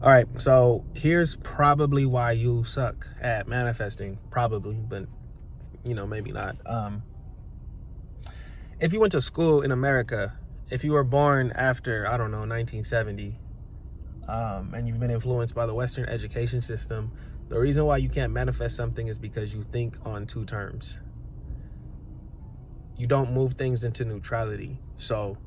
All right, so here's probably why you suck at manifesting. Probably, but maybe not. If you went to school in America, if you were born after, I don't know, 1970, and you've been influenced by the Western education system, the reason why you can't manifest something is because you think on two terms. You don't move things into neutrality. So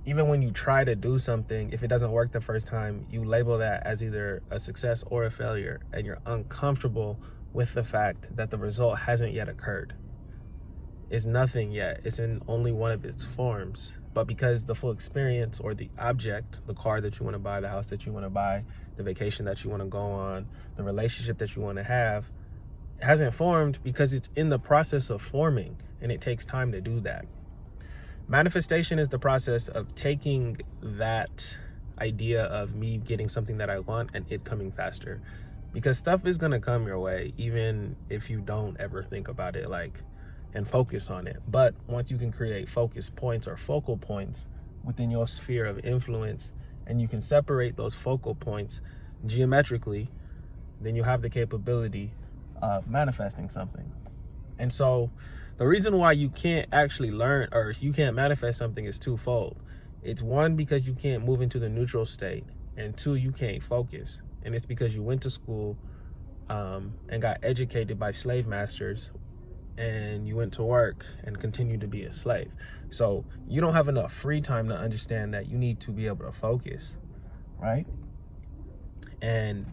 even when you try to do something, if it doesn't work the first time, you label that as either a success or a failure, and you're uncomfortable with the fact that the result hasn't yet occurred. It's nothing yet. It's in only one of its forms. But because the full experience or the object, the car that you want to buy, the house that you want to buy, the vacation that you want to go on, the relationship that you want to have, hasn't formed because it's in the process of forming, and it takes time to do that. Manifestation is the process of taking that idea of me getting something that I want and it coming faster, because stuff is going to come your way even if you don't ever think about it and focus on it. But once you can create focus points or focal points within your sphere of influence, and you can separate those focal points geometrically, then you have the capability of manifesting something. And so the reason why you can't actually learn, or you can't manifest something, is twofold. It's one, because you can't move into the neutral state, and two, you can't focus. And it's because you went to school and got educated by slave masters, and you went to work and continued to be a slave. So you don't have enough free time to understand that you need to be able to focus, right? And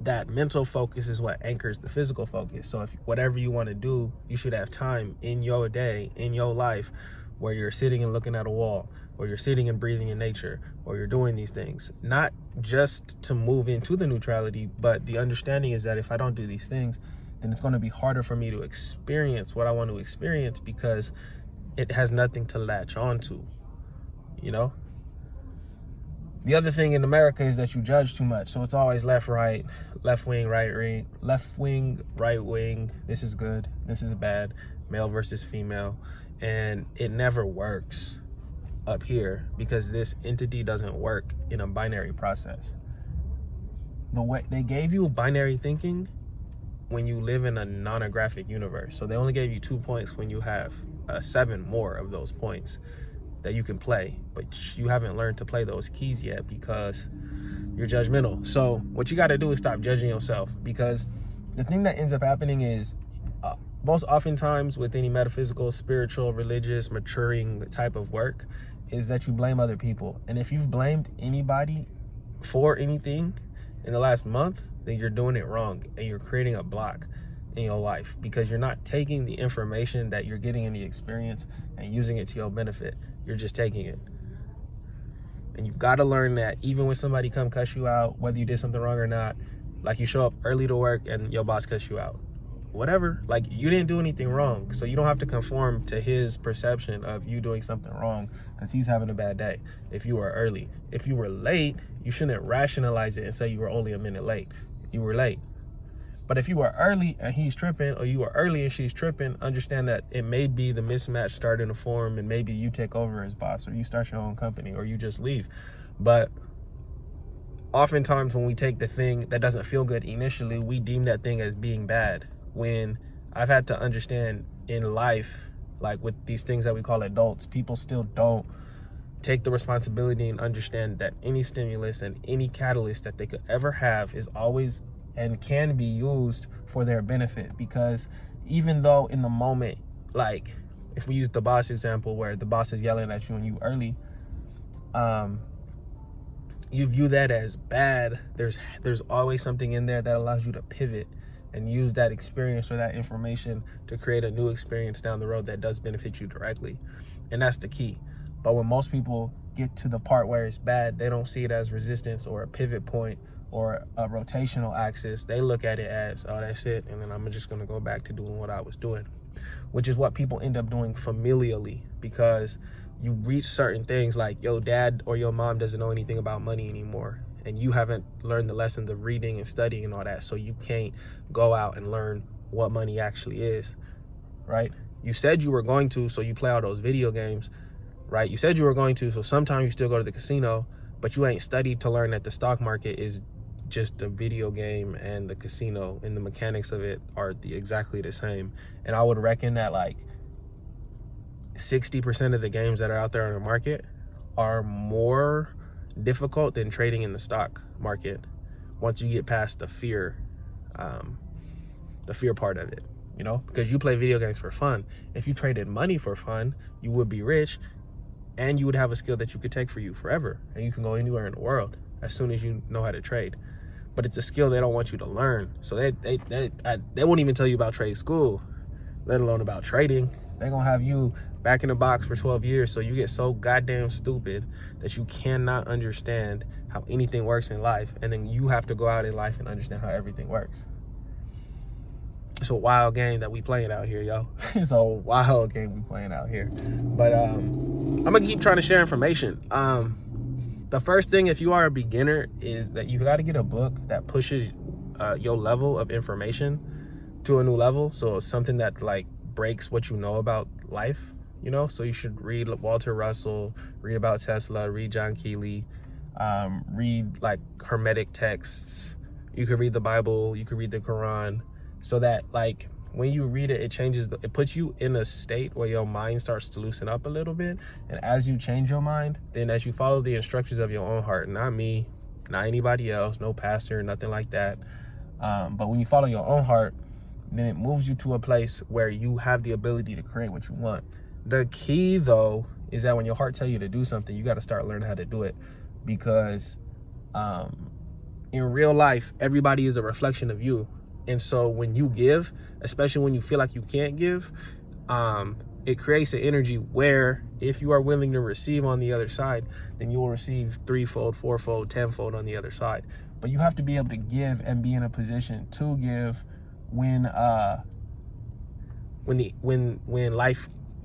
that mental focus is what anchors the physical focus. So if whatever you want to do, you should have time in your day, in your life, where you're sitting and looking at a wall, or you're sitting and breathing in nature, or you're doing these things, not just to move into the neutrality, but the understanding is that if I don't do these things, then it's going to be harder for me to experience what I want to experience, because it has nothing to latch onto, The other thing in America is that you judge too much. So it's always left, right, left wing, right wing, left wing, right wing. This is good, this is bad, male versus female. And it never works up here because this entity doesn't work in a binary process. The way they gave you binary thinking when you live in a non-graphic universe. So they only gave you 2 points when you have 7 more of those points that you can play, but you haven't learned to play those keys yet because you're judgmental. So what you got to do is stop judging yourself, because the thing that ends up happening is most oftentimes with any metaphysical, spiritual, religious, maturing type of work is that you blame other people. And if you've blamed anybody for anything in the last month, then you're doing it wrong, and you're creating a block in your life because you're not taking the information that you're getting in the experience and using it to your benefit. You're just taking it. And you've got to learn that even when somebody come cuss you out, whether you did something wrong or not, like you show up early to work and your boss cuss you out, whatever, like you didn't do anything wrong. So you don't have to conform to his perception of you doing something wrong because he's having a bad day. If you were early, if you were late, you shouldn't rationalize it and say you were only a minute late. You were late. But if you were early and he's tripping, or you were early and she's tripping, understand that it may be the mismatch starting to form, and maybe you take over as boss, or you start your own company, or you just leave. But oftentimes when we take the thing that doesn't feel good initially, we deem that thing as being bad. When I've had to understand in life, like with these things that we call adults, people still don't take the responsibility and understand that any stimulus and any catalyst that they could ever have is always and can be used for their benefit. Because even though in the moment, like if we use the boss example where the boss is yelling at you and you early, you view that as bad, there's always something in there that allows you to pivot and use that experience or that information to create a new experience down the road that does benefit you directly. And that's the key. But when most people get to the part where it's bad, they don't see it as resistance or a pivot point or a rotational axis. They look at it as, oh, that's it, and then I'm just going to go back to doing what I was doing, which is what people end up doing familially, because you reach certain things like your dad or your mom doesn't know anything about money anymore, and you haven't learned the lessons of reading and studying and all that, so you can't go out and learn what money actually is, right? You said you were going to, so you play all those video games, right? You said you were going to, so sometimes you still go to the casino, but you ain't studied to learn that the stock market is just a video game and the casino, and the mechanics of it are exactly the same. And I would reckon that like 60% of the games that are out there on the market are more difficult than trading in the stock market once you get past the fear part of it, you know, because you play video games for fun. If you traded money for fun, you would be rich, and you would have a skill that you could take for you forever, and you can go anywhere in the world as soon as you know how to trade. But it's a skill they don't want you to learn, so they won't even tell you about trade school, let alone about trading. They're gonna have you back in the box for 12 years, so you get so goddamn stupid that you cannot understand how anything works in life, and then you have to go out in life and understand how everything works. It's a wild game that we playing out here, yo. It's a wild game we playing out here. But I'm gonna keep trying to share information. The first thing, if you are a beginner, is that you got to get a book that pushes your level of information to a new level. So it's something that like breaks what you know about life, you know. So you should read Walter Russell, read about Tesla, read John Keeley, read like Hermetic texts. You could read the Bible, you could read the Quran, so that like when you read it, it puts you in a state where your mind starts to loosen up a little bit. And as you change your mind, then as you follow the instructions of your own heart, not me, not anybody else, no pastor, nothing like that. But when you follow your own heart, then it moves you to a place where you have the ability to create what you want. The key though is that when your heart tells you to do something, you got to start learning how to do it, because in real life, everybody is a reflection of you. And so when you give, especially when you feel like you can't give, it creates an energy where if you are willing to receive on the other side, then you will receive threefold, fourfold, tenfold on the other side. But you have to be able to give and be in a position to give when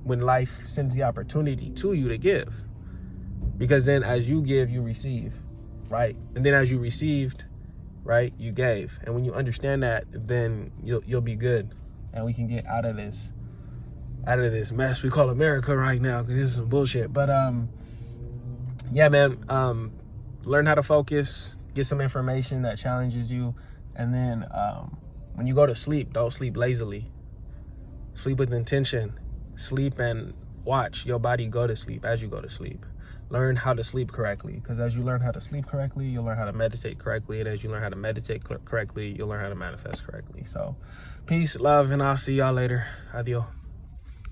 life sends the opportunity to you to give. Because then as you give, you receive, right? And then as you received, right, you gave. And when you understand that, then you'll be good, and we can get out of this mess we call America right now, because this is some bullshit. But yeah, man, learn how to focus, get some information that challenges you, and then when you go to sleep, don't sleep lazily. Sleep with intention. Sleep and watch your body go to sleep as you go to sleep. Learn how to sleep correctly, because as you learn how to sleep correctly, you'll learn how to meditate correctly, and as you learn how to meditate correctly, you'll learn how to manifest correctly. So peace, love, and I'll see y'all later. Adios.